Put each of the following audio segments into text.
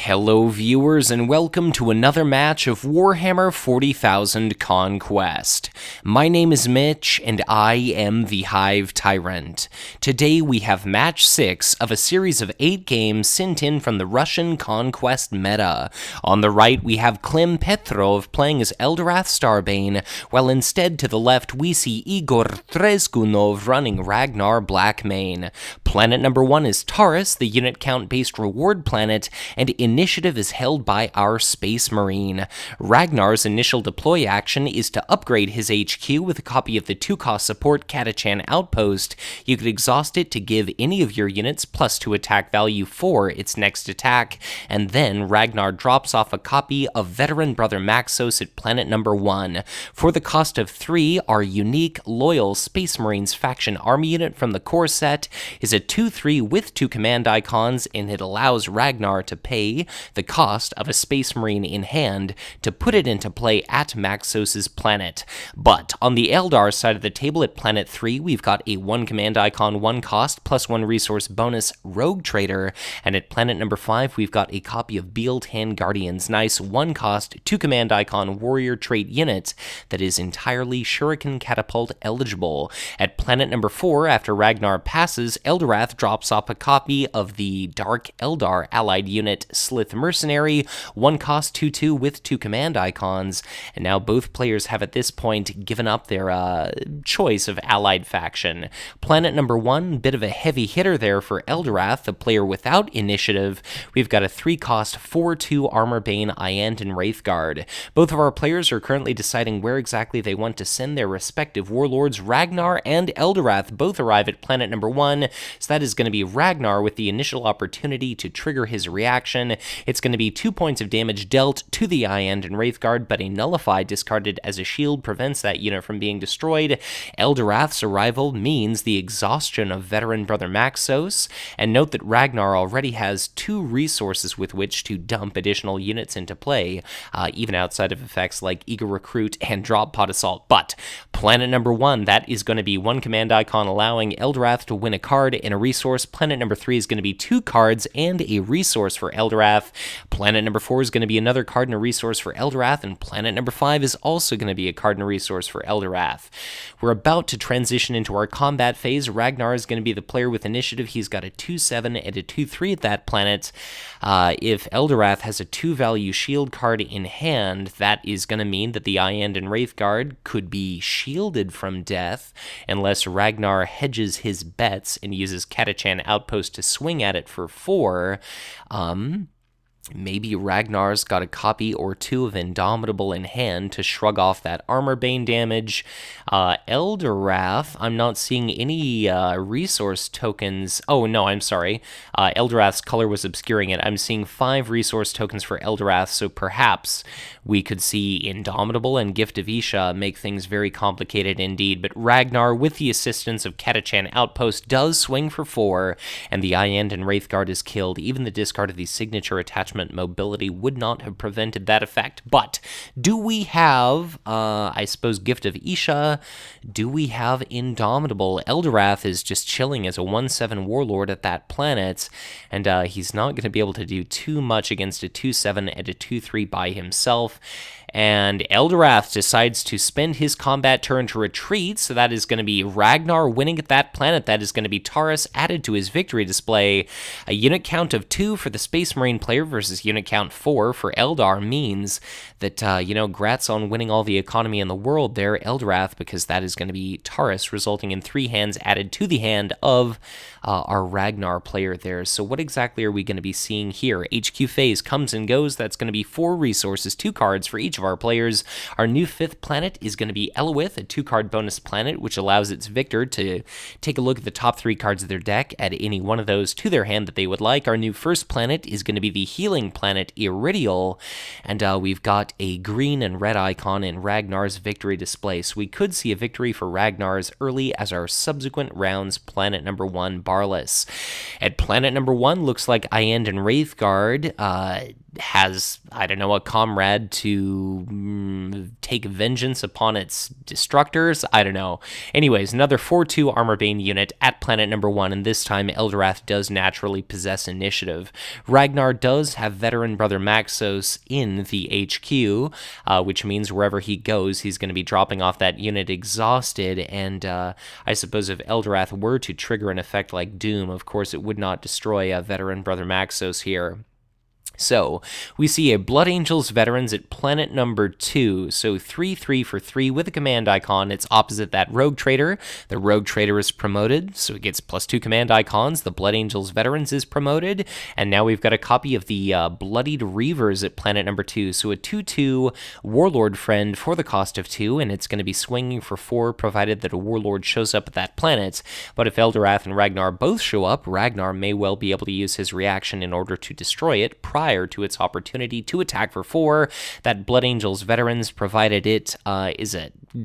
Hello viewers and welcome to another match of Warhammer 40,000 Conquest. My name is Mitch and I am the Hive Tyrant. Today we have match 6 of a series of 8 games sent in from the Russian Conquest meta. On the right we have Klim Petrov playing as Eldorath Starbane, while instead to the left we see Igor Treskunov running Ragnar Blackmane. Planet number 1 is Taurus, the unit count based reward planet, and initiative is held by our Space Marine. Ragnar's initial deploy action is to upgrade his HQ with a copy of the 2-cost support Catachan Outpost. You could exhaust it to give any of your units +2 attack value for its next attack, and then Ragnar drops off a copy of Veteran Brother Maxos at planet number 1. For the cost of 3, our unique, loyal Space Marines faction army unit from the core set is a 2/3 with 2 command icons, and it allows Ragnar to pay the cost of a Space Marine in hand to put it into play at Maxos' planet. But on the Eldar side of the table at planet 3, we've got a 1 command icon, 1 cost, +1 resource bonus Rogue Trader, and at planet number 5, we've got a copy of Bealtan Guardian's nice 1 cost, 2 command icon warrior trait unit that is entirely Shuriken Catapult eligible. At planet number 4, after Ragnar passes, Eldorath drops off a copy of the Dark Eldar allied unit Slith Mercenary, 1 cost, 2/2 with 2 command icons, and now both players have at this point given up their choice of allied faction. Planet number 1, bit of a heavy hitter there for Eldorath, the player without initiative. We've got a 3-cost, 4/2 Armorbane Iantan Wraithguard. Both of our players are currently deciding where exactly they want to send their respective warlords. Ragnar and Eldorath both arrive at planet number 1, so that is going to be Ragnar with the initial opportunity to trigger his reaction. It's going to be 2 points of damage dealt to the Iantan Wraithguard, but a Nullify discarded as a shield prevents that unit from being destroyed. Eldorath's arrival means the exhaustion of Veteran Brother Maxos, and note that Ragnar already has 2 resources with which to dump additional units into play, even outside of effects like Eager Recruit and Drop Pod Assault. But planet number 1, that is going to be 1 command icon allowing Eldorath to win a card and a resource. Planet number 3 is going to be 2 cards and a resource for Eldorath. Planet number 4 is going to be another card and a resource for Eldorath, and planet number 5 is also going to be a card and a resource for Eldorath. We're about to transition into our combat phase. Ragnar is going to be the player with initiative. He's got a 2/7 and a 2/3 at that planet. If Eldorath has a 2-value shield card in hand, that is going to mean that the Iantan Wraithguard could be shielded from death unless Ragnar hedges his bets and uses Catachan Outpost to swing at it for 4. Maybe Ragnar's got a copy or 2 of Indomitable in hand to shrug off that Armorbane damage. Eldorath, I'm not seeing any resource tokens. Oh, no, I'm sorry. Eldorath's color was obscuring it. I'm seeing 5 resource tokens for Eldorath, so perhaps we could see Indomitable and Gift of Isha make things very complicated indeed. But Ragnar, with the assistance of Catachan Outpost, does swing for 4, and the Iantan Wraithguard is killed. Even the discard of the signature attachment mobility would not have prevented that effect. But do we have, I suppose, Gift of Isha? Do we have Indomitable? Eldorath is just chilling as a 1/7 warlord at that planet, and he's not going to be able to do too much against a 2/7 and a 2/3 by himself. And Eldorath decides to spend his combat turn to retreat, so that is going to be Ragnar winning at that planet. That is going to be Taurus added to his victory display. A unit count of 2 for the Space Marine player versus unit count 4 for Eldar means that, grats on winning all the economy in the world there, Eldorath, because that is going to be Taurus, resulting in 3 hands added to the hand of our Ragnar player there. So what exactly are we going to be seeing here? HQ phase comes and goes. That's going to be 4 resources, 2 cards for each of our players. Our new 5th planet is going to be Elwith, a 2-card bonus planet, which allows its victor to take a look at the top 3 cards of their deck, add any one of those to their hand that they would like. Our new 1st planet is going to be the healing planet Iridial, and we've got a green and red icon in Ragnar's victory display. So we could see a victory for Ragnar as early as our subsequent rounds planet number 1, Boundless. At planet number 1, looks like Iantan Wraithguard has, I don't know, a comrade to to take vengeance upon its destructors? I don't know. Anyways, another 4/2 Armorbane unit at planet number 1, and this time Eldorath does naturally possess initiative. Ragnar does have veteran brother Maxos in the HQ, which means wherever he goes, he's going to be dropping off that unit exhausted, and I suppose if Eldorath were to trigger an effect like Doom, of course it would not destroy veteran brother Maxos here. So, we see a Blood Angels Veterans at planet number 2, so 3/3 for 3 with a command icon. It's opposite that Rogue Trader. The Rogue Trader is promoted, so it gets +2 command icons. The Blood Angels Veterans is promoted, and now we've got a copy of the Bloodied Reavers at planet number 2, so a 2/2 Warlord Friend for the cost of 2, and it's going to be swinging for 4, provided that a Warlord shows up at that planet. But if Eldorath and Ragnar both show up, Ragnar may well be able to use his reaction in order to destroy it prior to its opportunity to attack for 4. That Blood Angels Veterans, provided it is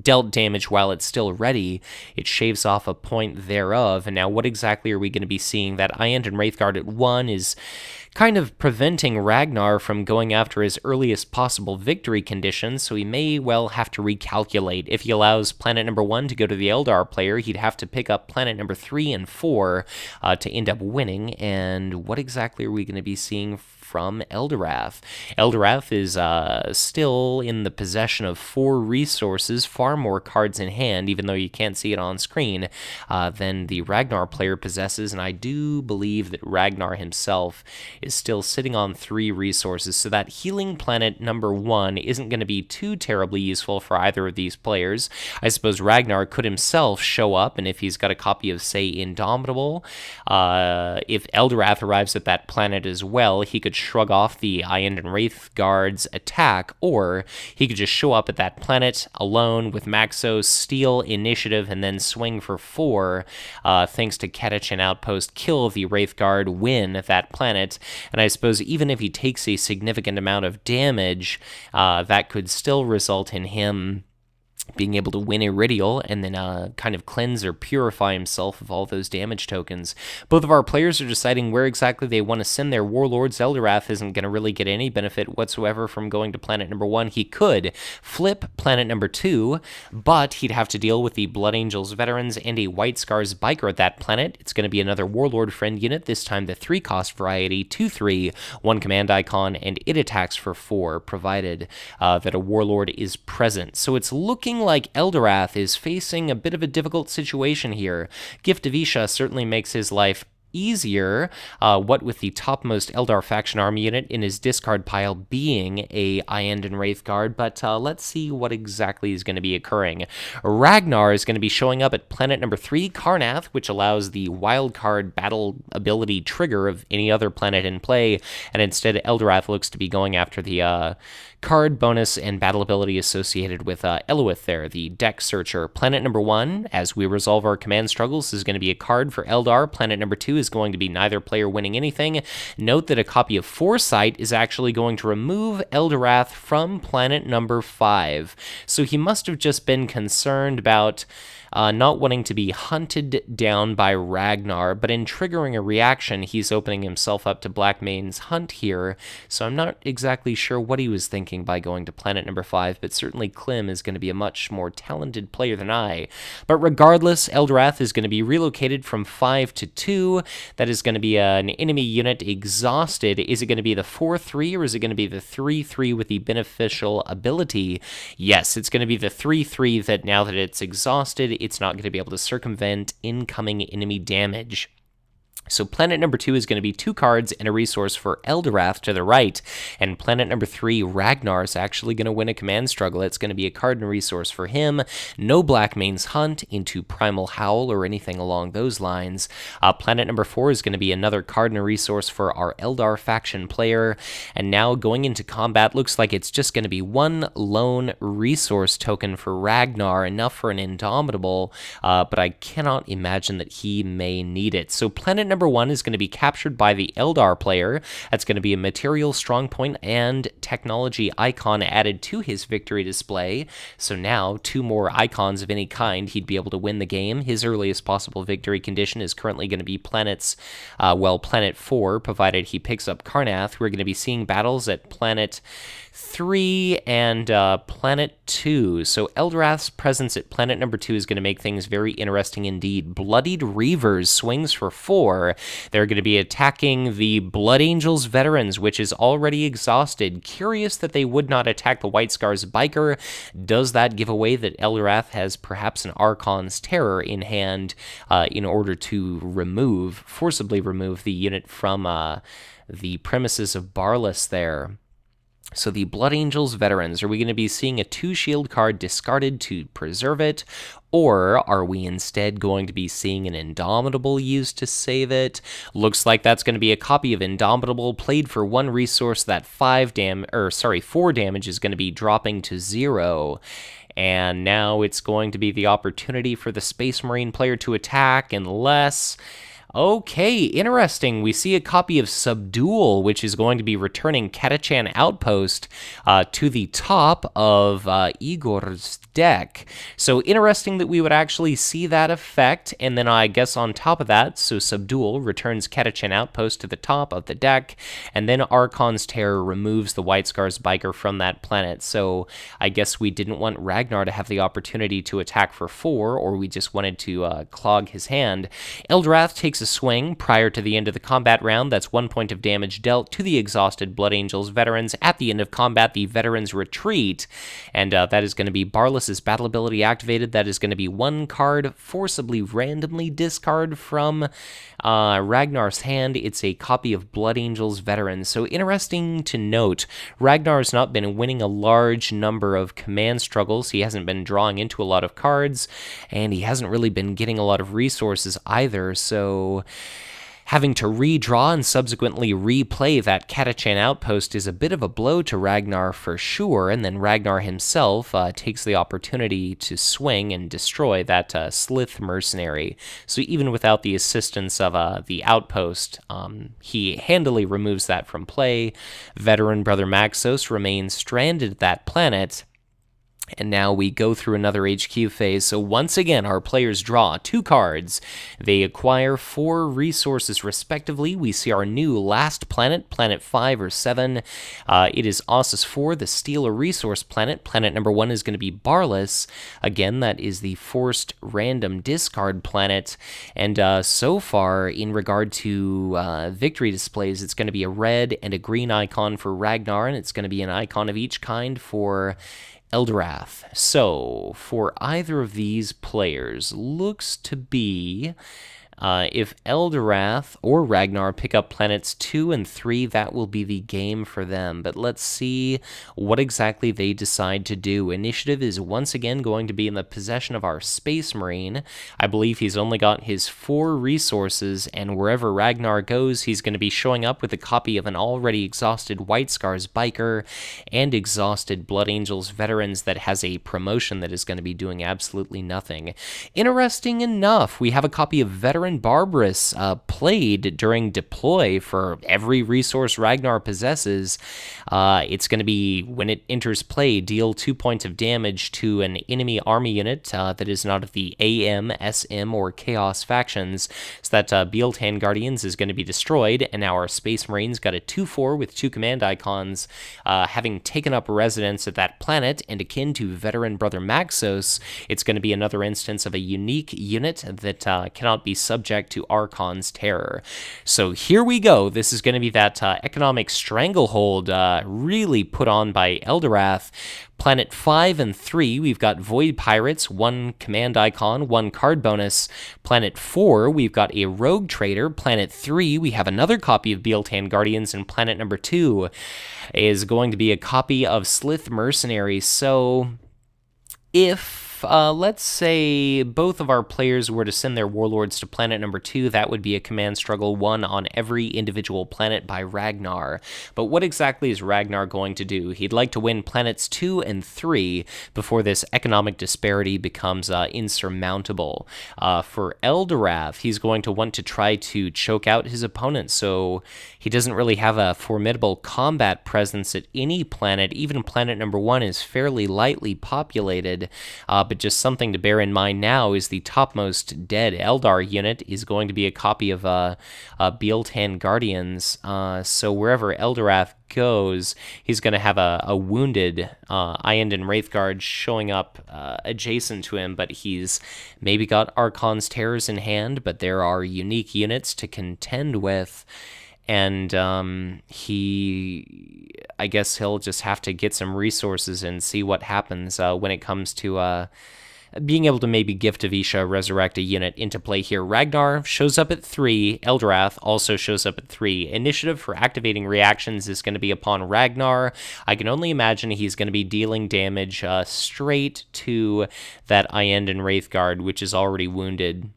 dealt damage while it's still ready, it shaves off a point thereof. And now what exactly are we going to be seeing? That Iandon Wraithguard at 1 is kind of preventing Ragnar from going after his earliest possible victory conditions, so he may well have to recalculate. If he allows planet number 1 to go to the Eldar player, he'd have to pick up planet number 3 and 4 to end up winning. And what exactly are we going to be seeing from Eldorath? Eldorath is still in the possession of 4 resources, far more cards in hand, even though you can't see it on screen, than the Ragnar player possesses, and I do believe that Ragnar himself is still sitting on 3 resources, so that healing planet number 1 isn't going to be too terribly useful for either of these players. I suppose Ragnar could himself show up, and if he's got a copy of, say, Indomitable, if Eldorath arrives at that planet as well, he could shrug off the Iandon Wraithguard's attack, or he could just show up at that planet alone with Maxos, steal initiative, and then swing for 4, thanks to Ketich and Outpost, kill the Wraithguard, win that planet. And I suppose even if he takes a significant amount of damage, that could still result in him being able to win Iridial and then kind of cleanse or purify himself of all those damage tokens. Both of our players are deciding where exactly they want to send their warlords. Eldorath isn't going to really get any benefit whatsoever from going to planet number 1. He could flip planet number 2, but he'd have to deal with the Blood Angels Veterans and a White Scars Biker at that planet. It's going to be another Warlord Friend unit, this time the 3-cost variety, 2/3, 1 command icon, and it attacks for 4, provided that a Warlord is present. So it's looking like Eldorath is facing a bit of a difficult situation here. Gift of Isha certainly makes his life easier, what with the topmost Eldar faction army unit in his discard pile being a Iandon Wraithguard, but let's see what exactly is going to be occurring. Ragnar is going to be showing up at planet number 3, Karnath, which allows the wildcard battle ability trigger of any other planet in play, and instead Eldorath looks to be going after the card bonus and battle ability associated with Eloith there, the deck searcher. Planet number 1, as we resolve our command struggles, is going to be a card for Eldar. Planet number 2 is going to be neither player winning anything. Note that a copy of Foresight is actually going to remove Eldorath from planet number 5. So he must have just been concerned about not wanting to be hunted down by Ragnar, but in triggering a reaction, he's opening himself up to Blackmane's hunt here, so I'm not exactly sure what he was thinking by going to planet number 5, but certainly Klim is going to be a much more talented player than I. But regardless, Eldorath is going to be relocated from 5 to 2. That is going to be an enemy unit exhausted. Is it going to be the 4/3, or is it going to be the 3/3 with the beneficial ability? Yes, it's going to be the 3/3 that now that it's exhausted, it's not going to be able to circumvent incoming enemy damage. So planet number 2 is going to be 2 cards and a resource for Eldorath to the right, and planet number 3, Ragnar, is actually going to win a command struggle. It's going to be a card and a resource for him. No Blackmane's Hunt into Primal Howl or anything along those lines. Planet number 4 is going to be another card and a resource for our Eldar faction player, and now going into combat, looks like it's just going to be 1 lone resource token for Ragnar, enough for an Indomitable, but I cannot imagine that he may need it. So planet number 1 is going to be captured by the Eldar player. That's going to be a material, strong point, and technology icon added to his victory display. So now 2 more icons of any kind, he'd be able to win the game. His earliest possible victory condition is currently going to be planets, Planet 4, provided he picks up Karnath. We're going to be seeing battles at Planet 3 and Planet 2. So Eldorath's presence at Planet number 2 is going to make things very interesting indeed. Bloodied Reavers swings for 4. They're going to be attacking the Blood Angels veterans, which is already exhausted. Curious that they would not attack the White Scars Biker. Does that give away that Eldorath has perhaps an Archon's Terror in hand in order to forcibly remove the unit from the premises of Boundless there? So the Blood Angels veterans, are we going to be seeing a 2 shield card discarded to preserve it? Or are we instead going to be seeing an Indomitable used to save it? Looks like that's going to be a copy of Indomitable played for 1 resource. That 4 damage is going to be dropping to 0. And now it's going to be the opportunity for the Space Marine player to attack unless... Okay, interesting. We see a copy of Subdual, which is going to be returning Katachan Outpost to the top of Igor's deck. So interesting that we would actually see that effect, and then I guess on top of that, so Subdual returns Katachan Outpost to the top of the deck, and then Archon's Terror removes the White Scars Biker from that planet. So I guess we didn't want Ragnar to have the opportunity to attack for 4, or we just wanted to clog his hand. Eldorath takes a swing prior to the end of the combat round. That's 1 point of damage dealt to the exhausted Blood Angels veterans. At the end of combat, the veterans retreat, and that is going to be Boundless's battle ability activated. That is going to be 1 card forcibly randomly discard from Ragnar's hand. It's a copy of Blood Angels veterans. So interesting to note, Ragnar's not been winning a large number of command struggles. He hasn't been drawing into a lot of cards, and he hasn't really been getting a lot of resources either. So having to redraw and subsequently replay that Katachan Outpost is a bit of a blow to Ragnar for sure, and then Ragnar himself takes the opportunity to swing and destroy that Slith mercenary. So even without the assistance of the Outpost, he handily removes that from play. Veteran Brother Maxos remains stranded at that planet, and now we go through another HQ phase. So once again, our players draw 2 cards. They acquire 4 resources respectively. We see our new last planet, Planet 5 or 7. It is Ossus 4, the Steal a Resource planet. Planet number 1 is going to be Boundless. Again, that is the forced random discard planet. And so far, in regard to victory displays, it's going to be a red and a green icon for Ragnar, and it's going to be an icon of each kind for Eldorath. So, for either of these players, looks to be if Eldorath or Ragnar pick up planets 2 and 3, that will be the game for them. But let's see what exactly they decide to do. Initiative is once again going to be in the possession of our Space Marine. I believe he's only got his 4 resources, and wherever Ragnar goes, he's going to be showing up with a copy of an already exhausted White Scars Biker and exhausted Blood Angels veterans that has a promotion that is going to be doing absolutely nothing. Interesting enough, we have a copy of Veteran Barbarous played during deploy for every resource Ragnar possesses. It's going to be, when it enters play, deal 2 points of damage to an enemy army unit that is not of the AM, SM, or Chaos factions, so that Bealtan Guardians is going to be destroyed, and our Space Marines got a 2/4 with 2 command icons, having taken up residence at that planet, and akin to Veteran Brother Maxos, it's going to be another instance of a unique unit that cannot be subject to Archon's Terror. So here we go. This is going to be that economic stranglehold really put on by Eldorath. Planet 5 and 3, we've got Void Pirates, 1 command icon, 1 card bonus. Planet 4, we've got a Rogue Trader. Planet 3, we have another copy of Bealtan Guardians, and planet number 2 is going to be a copy of Slith Mercenaries. So if if, let's say, both of our players were to send their warlords to planet number 2, that would be a command struggle 1 on every individual planet by Ragnar. But what exactly is Ragnar going to do? He'd like to win planets 2 and 3 before this economic disparity becomes insurmountable. For Eldorath, he's going to want to try to choke out his opponent, so he doesn't really have a formidable combat presence at any planet. Even planet number 1 is fairly lightly populated, but just something to bear in mind now is the topmost dead Eldar unit is going to be a copy of Bealtan Guardians, so wherever Eldorath goes, he's going to have a wounded Iandon Wraithguard showing up adjacent to him, but he's maybe got Archon's Terrors in hand, but there are unique units to contend with, and I guess he'll just have to get some resources and see what happens when it comes to being able to maybe Gift of Isha resurrect a unit into play here. Ragnar shows up at 3. Eldorath also shows up at 3. Initiative for activating reactions is going to be upon Ragnar. I can only imagine he's going to be dealing damage straight to that Iandon Wraithguard, which is already wounded.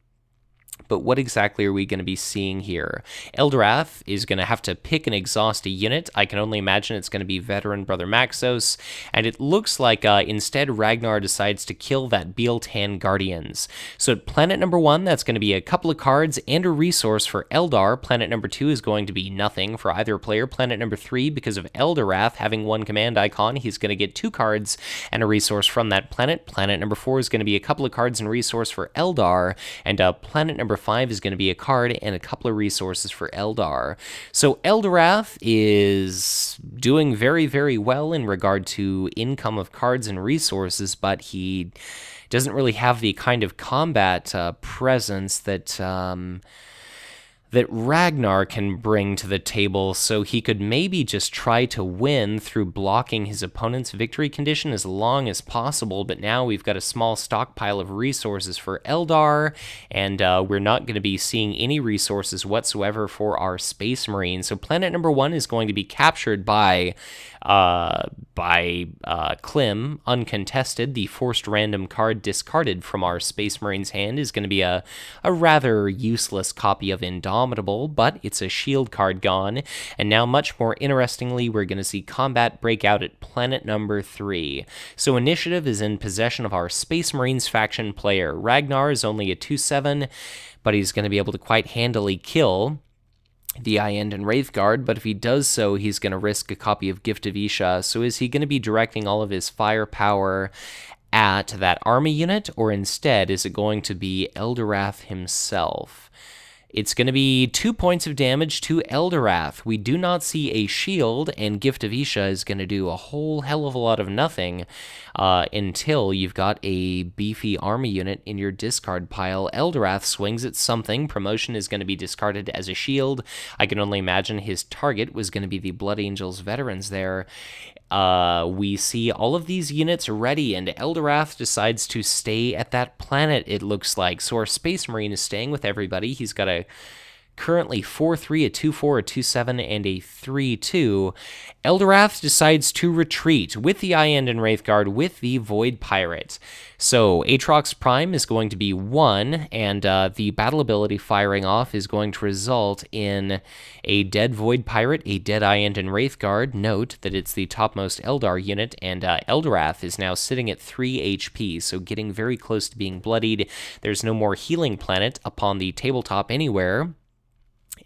But what exactly are we going to be seeing here? Eldorath is going to have to pick and exhaust a unit. I can only imagine it's going to be Veteran Brother Maxos, and it looks like instead Ragnar decides to kill that Bealtan Guardians. So at planet number 1, that's going to be a couple of cards and a resource for Eldar. Planet number 2 is going to be nothing for either player. Planet number 3, because of Eldorath having 1 command icon, he's going to get 2 cards and a resource from that planet. Planet number 4 is going to be a couple of cards and resource for Eldar, and planet number 5 is going to be a card and a couple of resources for Eldar. So Eldorath is doing very, very well in regard to income of cards and resources, but he doesn't really have the kind of combat presence that Ragnar can bring to the table, so he could maybe just try to win through blocking his opponent's victory condition as long as possible, but now we've got a small stockpile of resources for Eldar, and we're not going to be seeing any resources whatsoever for our Space Marines. So planet number 1 is going to be captured by Klim, uncontested. The forced random card discarded from our Space Marine's hand is going to be a rather useless copy of Indomitable, but it's a shield card gone. And now, much more interestingly, we're going to see combat break out at planet number 3. So initiative is in possession of our Space Marines faction player. Ragnar is only a 2/7, but he's going to be able to quite handily kill the Iandon Wraithguard, but if he does so, he's going to risk a copy of Gift of Isha. So is he going to be directing all of his firepower at that army unit, or instead is it going to be Eldorath himself? It's going to be 2 points of damage to Eldorath. We do not see a shield, and Gift of Isha is going to do a whole hell of a lot of nothing until you've got a beefy army unit in your discard pile. Eldorath swings at something. Promotion is going to be discarded as a shield. I can only imagine his target was going to be the Blood Angels veterans there. We see all of these units ready, and Eldorath decides to stay at that planet, it looks like. So our Space Marine is staying with everybody. He's got a currently 4/3, a 2/4, a 2/7, and a 3/2. Eldorath decides to retreat with the Iandon Wraithguard with the Void Pirate. So Aatrox Prime is going to be 1, and the battle ability firing off is going to result in a dead Void Pirate, a dead Iandon Wraithguard. Note that it's the topmost Eldar unit, and Eldorath is now sitting at 3 HP, so getting very close to being bloodied. There's no more healing planet upon the tabletop anywhere.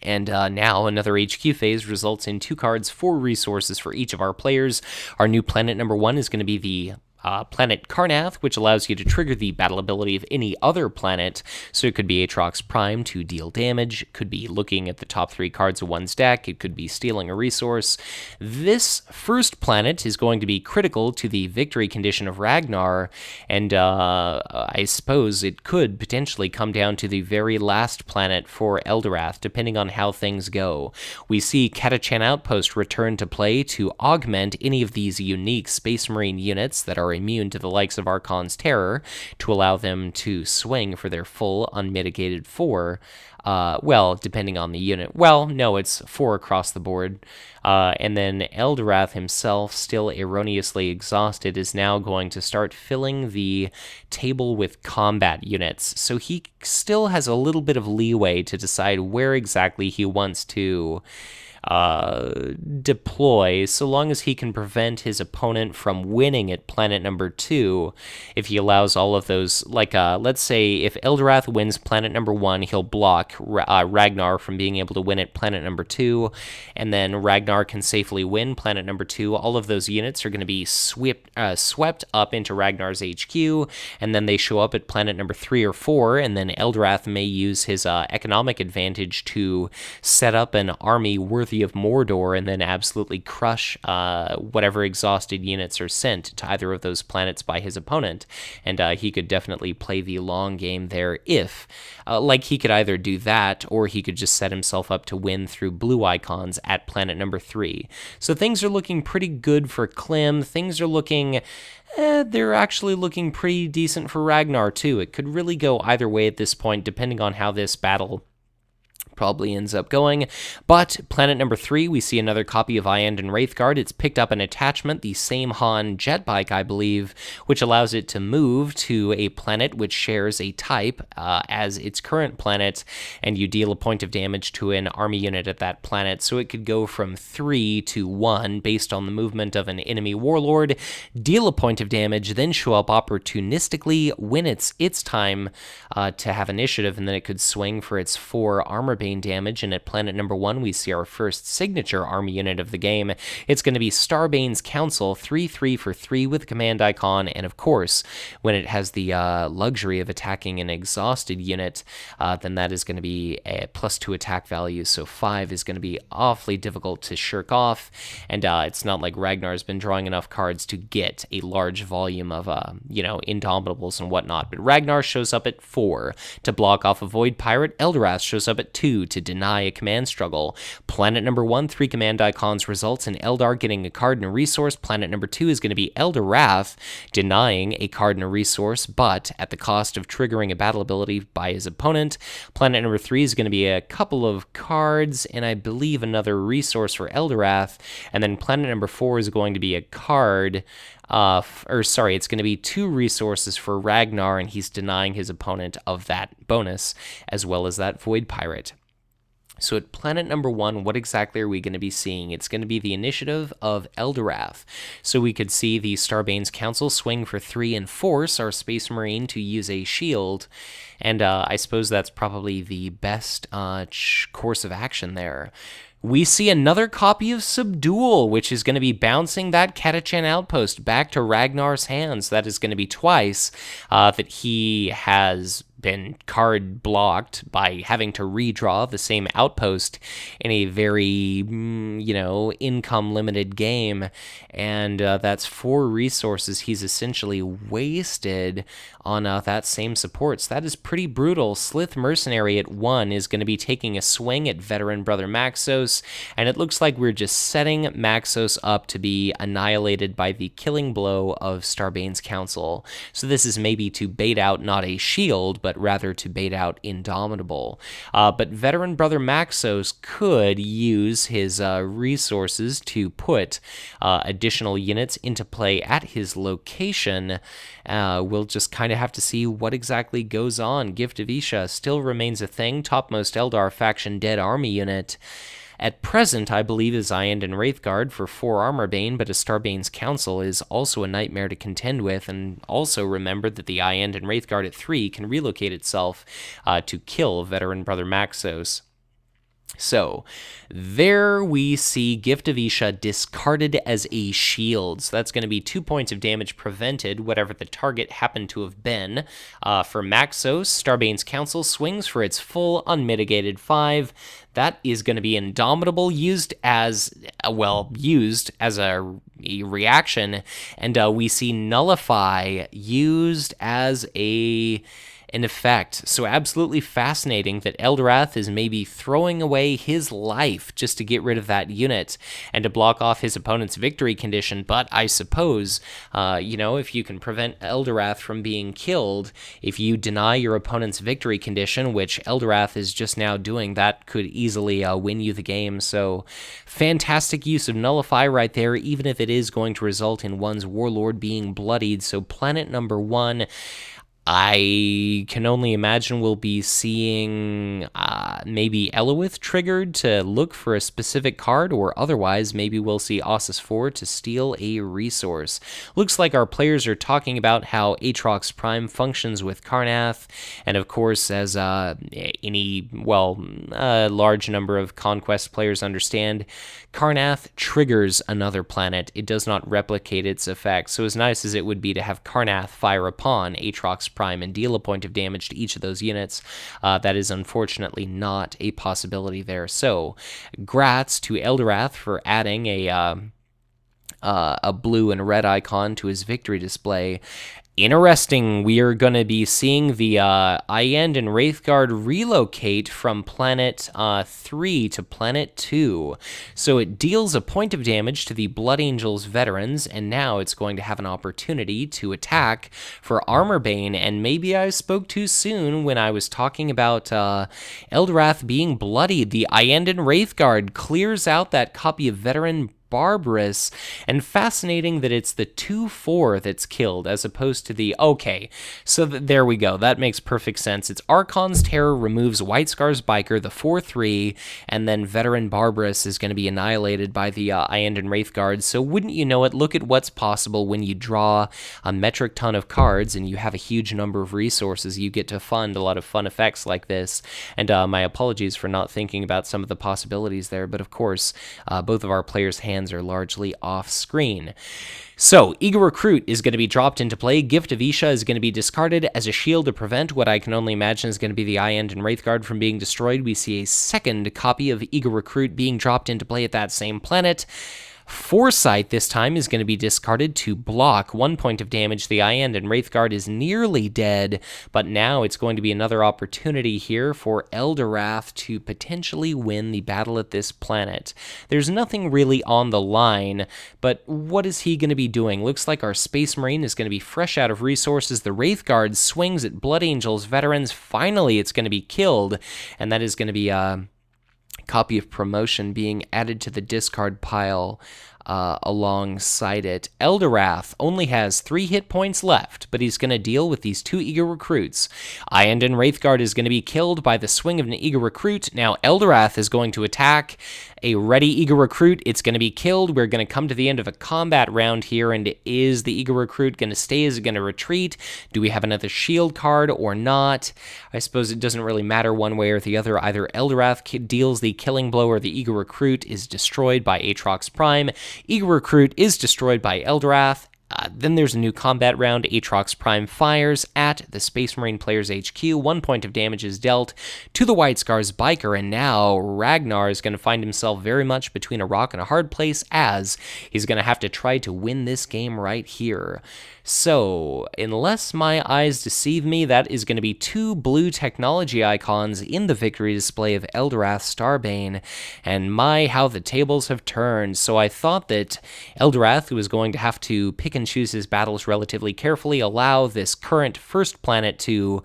And now another HQ phase results in 2 cards, 4 resources for each of our players. Our new planet number 1 is going to be the planet Karnath, which allows you to trigger the battle ability of any other planet. So it could be Aatrox Prime to deal damage, it could be looking at the top 3 cards of one's deck, it could be stealing a resource. This first planet is going to be critical to the victory condition of Ragnar, and I suppose it could potentially come down to the very last planet for Eldorath, depending on how things go. We see Catachan Outpost return to play to augment any of these unique Space Marine units that are are immune to the likes of Archon's Terror to allow them to swing for their full unmitigated 4. Well, depending on the unit. Well, no, it's 4 across the board. And then Eldorath himself, still erroneously exhausted, is now going to start filling the table with combat units. So he still has a little bit of leeway to decide where exactly he wants to deploy, so long as he can prevent his opponent from winning at planet number 2. If he allows all of those, like, let's say if Eldorath wins planet number 1, he'll block Ragnar from being able to win at planet number 2, and then Ragnar can safely win planet number 2. All of those units are going to be swept up into Ragnar's HQ, and then they show up at planet number 3 or 4, and then Eldorath may use his economic advantage to set up an army worthy of Mordor and then absolutely crush whatever exhausted units are sent to either of those planets by his opponent. And he could definitely play the long game there if, he could either do that or he could just set himself up to win through blue icons at planet number 3. So things are looking pretty good for Klim. Things are looking... they're actually looking pretty decent for Ragnar, too. It could really go either way at this point, depending on how this battle probably ends up going. But planet number 3, we see another copy of Iand and Wraithguard. It's picked up an attachment, the same Han jet bike, I believe, which allows it to move to a planet which shares a type as its current planet, and you deal a point of damage to an army unit at that planet. So it could go from 3 to 1 based on the movement of an enemy warlord, deal a point of damage, then show up opportunistically when it's time to have initiative, and then it could swing for its 4 armor bane damage. And at planet number 1, we see our first signature army unit of the game. It's going to be Starbane's Council, 3/3 for 3 with a command icon, and of course, when it has the luxury of attacking an exhausted unit, then that is going to be a +2 attack value, so 5 is going to be awfully difficult to shirk off, and it's not like Ragnar's been drawing enough cards to get a large volume of, Indomitables and whatnot, but Ragnar shows up at 4 to block off a Void Pirate. Eldorath shows up at 2 to deny a command struggle. Planet number 1, 3 command icons results in Eldar getting a card and a resource. Planet number 2 is going to be Eldorath denying a card and a resource, but at the cost of triggering a battle ability by his opponent. Planet number 3 is going to be a couple of cards, and I believe another resource for Eldorath, and then planet number 4 is going to be a card, it's going to be 2 resources for Ragnar, and he's denying his opponent of that bonus, as well as that Void Pirate. So at planet number 1, what exactly are we going to be seeing? It's going to be the initiative of Eldorath. So we could see the Starbane's Council swing for 3 and force our Space Marine to use a shield, and I suppose that's probably the best course of action there. We see another copy of Subdual, which is going to be bouncing that Catachan outpost back to Ragnar's hands. That is going to be twice that he has been card blocked by having to redraw the same outpost in a very, income limited game, and that's 4 resources he's essentially wasted on that same support. So that is pretty brutal. Slith Mercenary at 1 is going to be taking a swing at Veteran Brother Maxos, and it looks like we're just setting Maxos up to be annihilated by the killing blow of Starbane's Council. So this is maybe to bait out not a shield, but rather to bait out Indomitable. But Veteran Brother Maxos could use his resources to put additional units into play at his location. We'll just kind of have to see what exactly goes on. Gift of Isha still remains a thing. Topmost Eldar faction dead army unit. At present, I believe is Iand and Wraithguard for 4 armor bane, but a Starbane's Council is also a nightmare to contend with, and also remember that the Iand and Wraithguard at 3 can relocate itself to kill Veteran Brother Maxos. So, there we see Gift of Isha discarded as a shield. So that's going to be 2 points of damage prevented, whatever the target happened to have been. For Maxos, Starbane's Council swings for its full unmitigated 5. That is going to be Indomitable, used as a reaction, and we see Nullify used as a in effect. So absolutely fascinating that Eldorath is maybe throwing away his life just to get rid of that unit and to block off his opponent's victory condition. But I suppose, if you can prevent Eldorath from being killed, if you deny your opponent's victory condition, which Eldorath is just now doing, that could easily win you the game. So fantastic use of Nullify right there, even if it is going to result in one's Warlord being bloodied. So planet number 1, I can only imagine we'll be seeing maybe Elowith triggered to look for a specific card, or otherwise maybe we'll see Ossus 4 to steal a resource. Looks like our players are talking about how Aatrox Prime functions with Karrnath, and of course, as a large number of Conquest players understand, Karrnath triggers another planet. It does not replicate its effects, so as nice as it would be to have Karrnath fire upon Aatrox Prime and deal a point of damage to each of those units, that is unfortunately not a possibility there. So, grats to Eldorath for adding a blue and red icon to his victory display. Interesting, we are going to be seeing the Iend and Wraithguard relocate from planet 3 to planet 2. So it deals a point of damage to the Blood Angels veterans, and now it's going to have an opportunity to attack for Armorbane. And maybe I spoke too soon when I was talking about Eldorath being bloodied. The Iend and Wraithguard clears out that copy of Veteran Barbarous, and fascinating that it's the 2/4 that's killed as opposed to the... Okay, so there we go. That makes perfect sense. It's Archon's Terror removes White Scar's Biker, the 4/3, and then Veteran Barbarous is going to be annihilated by the Iend and Wraithguard. So wouldn't you know it, look at what's possible when you draw a metric ton of cards and you have a huge number of resources. You get to fund a lot of fun effects like this. And my apologies for not thinking about some of the possibilities there, but of course, both of our players' hands are largely off screen. So, Eager Recruit is going to be dropped into play. Gift of Isha is going to be discarded as a shield to prevent what I can only imagine is going to be the Iend and Wraithguard from being destroyed. We see a second copy of Eager Recruit being dropped into play at that same planet. Foresight this time is going to be discarded to block 1 point of damage. The Iend and Wraithguard is nearly dead, but now it's going to be another opportunity here for Eldorath to potentially win the battle at this planet. There's nothing really on the line, but what is he going to be doing? Looks like our Space Marine is going to be fresh out of resources. The Wraithguard swings at Blood Angels veterans. Finally, it's going to be killed, and that is going to be copy of Promotion being added to the discard pile alongside it. Eldorath only has 3 hit points left, but he's going to deal with these 2 Eager Recruits. Iend and Wraithguard is going to be killed by the swing of an Eager Recruit. Now Eldorath is going to attack a ready Eager Recruit. It's going to be killed. We're going to come to the end of a combat round here, and is the Eager Recruit going to stay? Is it going to retreat? Do we have another shield card or not? I suppose it doesn't really matter one way or the other. Either Eldorath deals the killing blow or the Eager Recruit is destroyed by Aatrox Prime. Eager Recruit is destroyed by Eldorath. Then there's a new combat round. Aatrox Prime fires at the Space Marine player's HQ. 1 point of damage is dealt to the White Scar's Biker, and now Ragnar is going to find himself very much between a rock and a hard place, as he's going to have to try to win this game right here. So, unless my eyes deceive me, that is going to be 2 blue technology icons in the victory display of Eldorath Starbane, and my, how the tables have turned. So I thought that Eldorath was going to have to pick and choose his battles relatively carefully, allow this current first planet to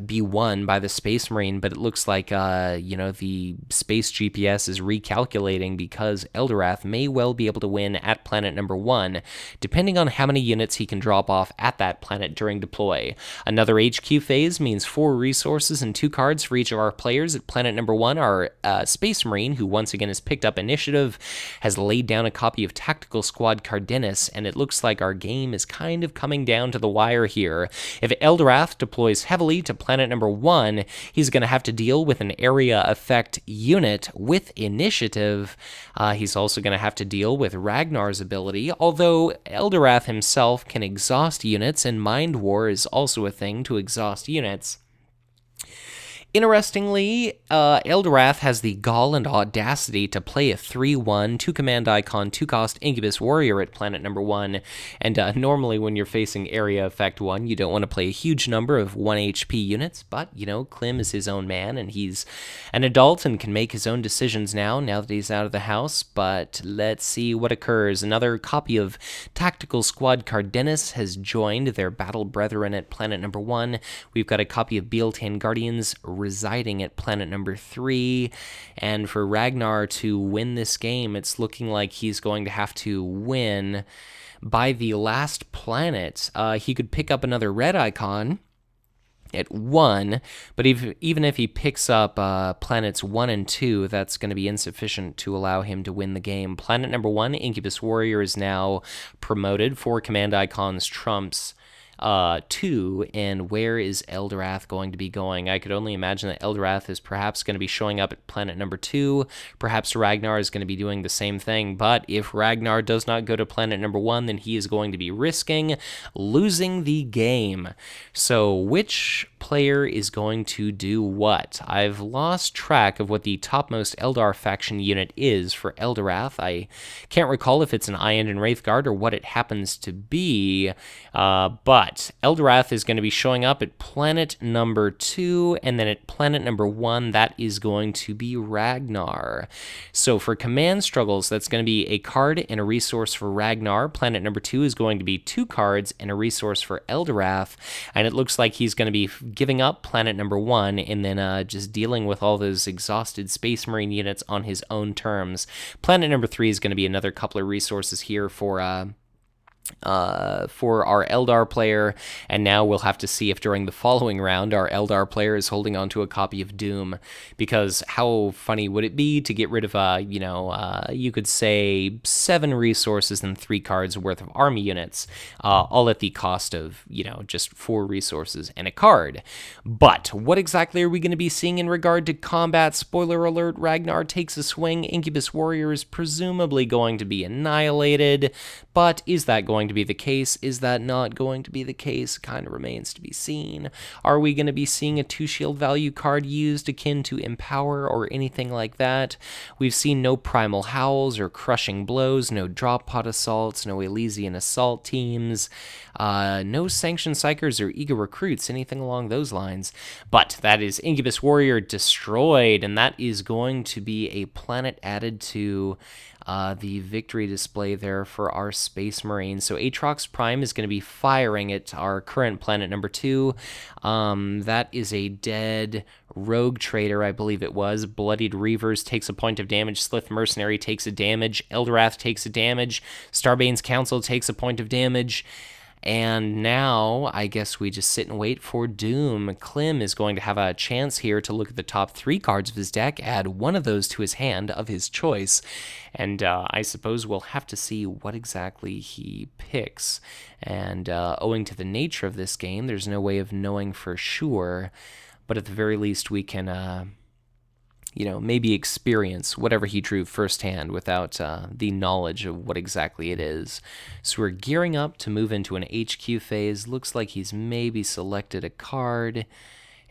be won by the Space Marine, but it looks like, the space GPS is recalculating, because Eldorath may well be able to win at planet number 1, depending on how many units he can drop off at that planet during deploy. Another HQ phase means 4 resources and 2 cards for each of our players. At planet number 1, our Space Marine, who once again has picked up initiative, has laid down a copy of Tactical Squad Cardenas, and it looks like our game is kind of coming down to the wire here. If Eldorath deploys heavily to planet number 1, he's going to have to deal with an area effect unit with initiative. He's also going to have to deal with Ragnar's ability, although Eldorath himself can exhaust units, and Mind War is also a thing to exhaust units. Interestingly, Eldorath has the gall and audacity to play a 3/1, 2-command icon, 2-cost Incubus Warrior at planet number 1, and normally when you're facing Area Effect 1, you don't want to play a huge number of 1 HP units, but, you know, Klim is his own man, and he's an adult and can make his own decisions now that he's out of the house, but let's see what occurs. Another copy of Tactical Squad Cardenas has joined their battle brethren at planet number 1. We've got a copy of Bealtan Guardians residing at planet number 3, and for Ragnar to win this game, it's looking like he's going to have to win by the last planet. He could pick up another red icon at 1, but even if he picks up planets 1 and 2, that's going to be insufficient to allow him to win the game. Planet number 1, Incubus Warrior, is now promoted. 4 command icons trumps 2, and where is Eldorath going to be going? I could only imagine that Eldorath is perhaps going to be showing up at planet number 2. Perhaps Ragnar is going to be doing the same thing, but if Ragnar does not go to planet number 1, then he is going to be risking losing the game. So which player is going to do what? I've lost track of what the topmost Eldar faction unit is for Eldorath. I can't recall if it's an Iron and Wraithguard or what it happens to be, but Eldorath is going to be showing up at planet number 2, and then at planet number 1, that is going to be Ragnar. So for command struggles, that's going to be a card and a resource for Ragnar. Planet number 2 is going to be 2 cards and a resource for Eldorath, and it looks like he's going to be giving up planet number 1 and then just dealing with all those exhausted Space Marine units on his own terms. Planet number 3 is going to be another couple of resources here for our Eldar player, and now we'll have to see if during the following round our Eldar player is holding on to a copy of Doom, because how funny would it be to get rid of, you could say 7 resources and 3 cards worth of army units, all at the cost of, just 4 resources and a card. But what exactly are we going to be seeing in regard to combat? Spoiler alert, Ragnar takes a swing. Incubus Warrior is presumably going to be annihilated, but is that going to be the case? Is that not going to be the case? Kind of remains to be seen. Are we going to be seeing a 2 shield value card used akin to Empower or anything like that? We've seen no Primal Howls or Crushing Blows, no Drop Pod Assaults, no Elysian Assault teams, no Sanctioned Psychers or Eager Recruits, anything along those lines. But that is Incubus Warrior destroyed, and that is going to be a planet added to the victory display there for our Space Marines. So Aatrox Prime is going to be firing at our current planet number 2. That is a dead Rogue Trader, I believe it was. Bloodied Reavers takes a point of damage. Slith Mercenary takes a damage. Eldorath takes a damage. Starbane's Council takes a point of damage. And now, I guess we just sit and wait for Doom. Klim is going to have a chance here to look at the top 3 cards of his deck, add one of those to his hand of his choice, and I suppose we'll have to see what exactly he picks. And owing to the nature of this game, there's no way of knowing for sure, but at the very least we can maybe experience whatever he drew firsthand without the knowledge of what exactly it is. So we're gearing up to move into an HQ phase. Looks like he's maybe selected a card,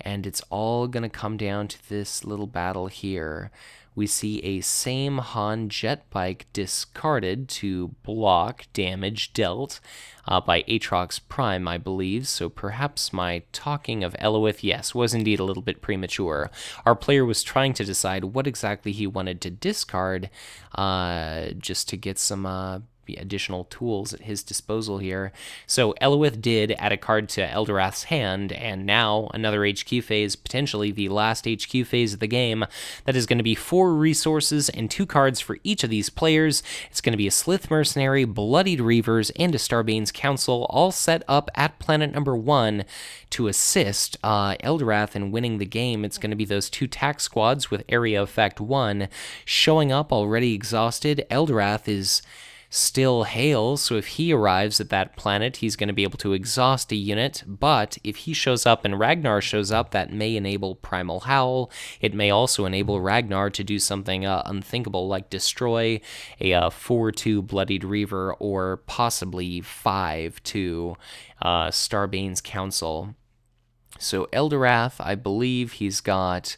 and it's all going to come down to this little battle here. We see a Same Han Jet Bike discarded to block damage dealt by Aatrox Prime, I believe, so perhaps my talking of Eloith, yes, was indeed a little bit premature. Our player was trying to decide what exactly he wanted to discard, just to get some additional tools at his disposal here. So Eloith did add a card to Eldorath's hand, and now another HQ phase, potentially the last HQ phase of the game. That is going to be 4 resources and 2 cards for each of these players. It's going to be a Slith Mercenary, Bloodied Reavers, and a Starbane's Council, all set up at planet number 1 to assist Eldorath in winning the game. It's going to be those 2 tack squads with Area Effect 1 showing up already exhausted. Eldorath is still hale, so if he arrives at that planet, he's going to be able to exhaust a unit, but if he shows up and Ragnar shows up, that may enable Primal Howl. It may also enable Ragnar to do something unthinkable, like destroy a 4-2 Bloodied Reaver, or possibly 5-2 Starbane's Council. So Eldorath, I believe he's got,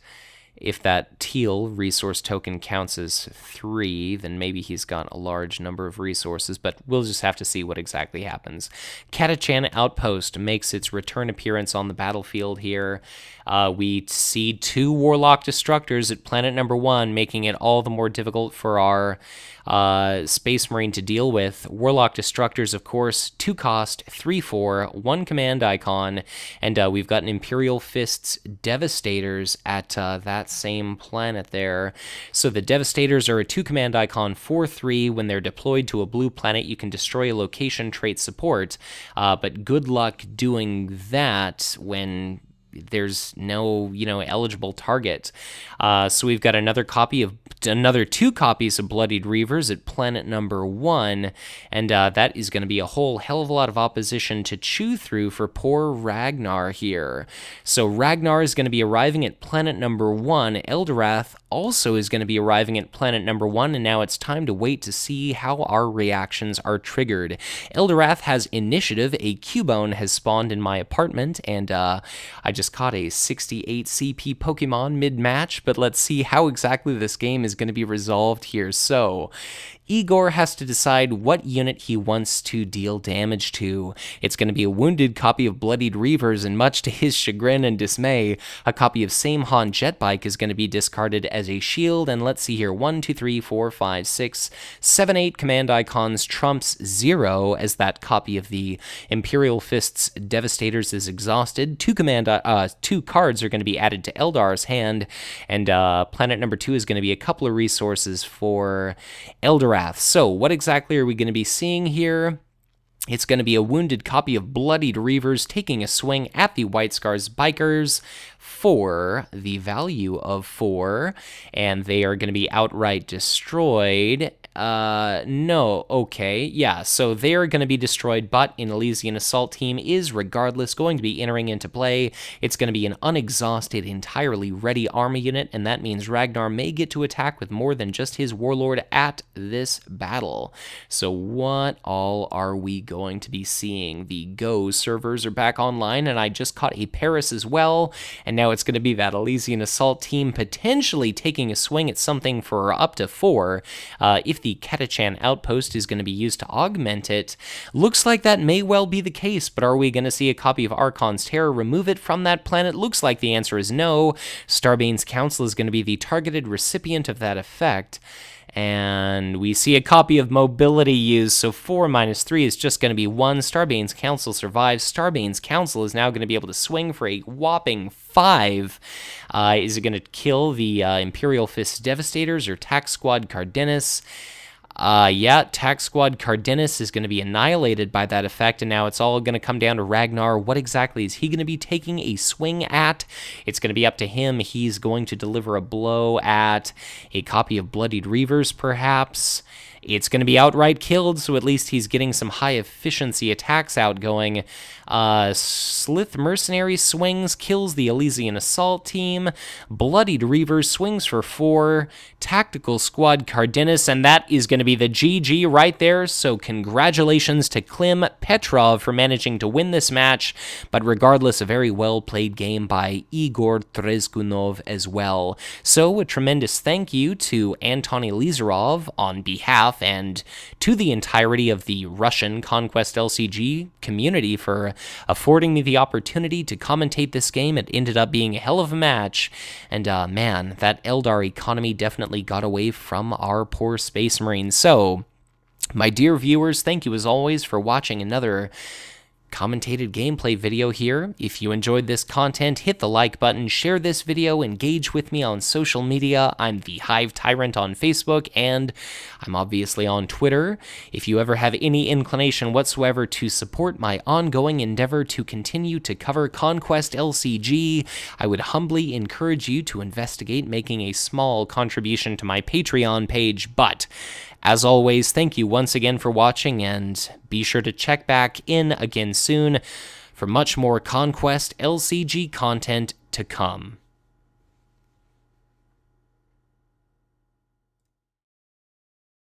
if that teal resource token counts as 3, then maybe he's got a large number of resources, but we'll just have to see what exactly happens. Catachan Outpost makes its return appearance on the battlefield here. We see 2 Warlock Destructors at planet number 1, making it all the more difficult for our Space Marine to deal with. Warlock Destructors, of course, 2 cost, 3/4, 1 command icon, and we've got an Imperial Fist's Devastators at that same planet there. So the Devastators are a 2 command icon, 4/3. When they're deployed to a blue planet, you can destroy a location trait support, but good luck doing that when there's no, eligible target. So we've got another 2 copies of Bloodied Reavers at planet number 1, and that is going to be a whole hell of a lot of opposition to chew through for poor Ragnar here. So Ragnar is going to be arriving at planet number 1. Eldorath also is going to be arriving at planet number 1, and now it's time to wait to see how our reactions are triggered. Eldorath has initiative. A Cubone has spawned in my apartment, and I just caught a 68 CP Pokemon mid-match, but let's see how exactly this game is going to be resolved here. So Igor has to decide what unit he wants to deal damage to. It's going to be a wounded copy of Bloodied Reavers, and much to his chagrin and dismay, a copy of Samehan Jetbike is going to be discarded as a shield. And let's see here, 1, 2, 3, 4, 5, 6, 7, 8 command icons trumps 0 as that copy of the Imperial Fist's Devastators is exhausted. 2 cards are going to be added to Eldar's hand, and planet number 2 is going to be a couple of resources for Eldorath. So what exactly are we going to be seeing here? It's going to be a wounded copy of Bloodied Reavers taking a swing at the White Scars Bikers for the value of 4, and they are going to be outright destroyed. No, okay, yeah, so they're going to be destroyed, but an Elysian Assault team is regardless going to be entering into play. It's going to be an unexhausted, entirely ready army unit, and that means Ragnar may get to attack with more than just his Warlord at this battle. So what all are we going to be seeing? The Go servers are back online, and I just caught a Paris as well, and now it's going to be that Elysian Assault team potentially taking a swing at something for up to 4. If the Catachan Outpost is going to be used to augment it, looks like that may well be the case, but are we going to see a copy of Archon's Terror remove it from that planet? Looks like the answer is no. Starbane's Council is going to be the targeted recipient of that effect. And we see a copy of Mobility used, so 4 minus 3 is just going to be 1. Starbane's Council survives. Starbane's Council is now going to be able to swing for a whopping 5. Is it going to kill the Imperial Fist Devastators or Tax Squad Cardenas? Yeah, Tax Squad Cardenas is going to be annihilated by that effect, and now it's all going to come down to Ragnar. What exactly is he going to be taking a swing at? It's going to be up to him. He's going to deliver a blow at a copy of Bloodied Reavers, perhaps. It's going to be outright killed, so at least he's getting some high-efficiency attacks outgoing. Slith Mercenary swings, kills the Elysian Assault team. Bloodied Reavers swings for 4. Tactical Squad Cardenas, and that is going to be the GG right there, so congratulations to Klim Petrov for managing to win this match, but regardless, a very well-played game by Igor Treskunov as well. So a tremendous thank you to Anton Elizarov on behalf and to the entirety of the Russian Conquest LCG community for affording me the opportunity to commentate this game. It ended up being a hell of a match, and man, that Eldar economy definitely got away from our poor Space Marines. So, my dear viewers, thank you as always for watching another commentated gameplay video here. If you enjoyed this content, hit the like button, share this video, engage with me on social media. I'm the Hive Tyrant on Facebook, and I'm obviously on Twitter. If you ever have any inclination whatsoever to support my ongoing endeavor to continue to cover Conquest LCG, I would humbly encourage you to investigate making a small contribution to my Patreon page. But as always, thank you once again for watching, and be sure to check back in again soon for much more Conquest LCG content to come.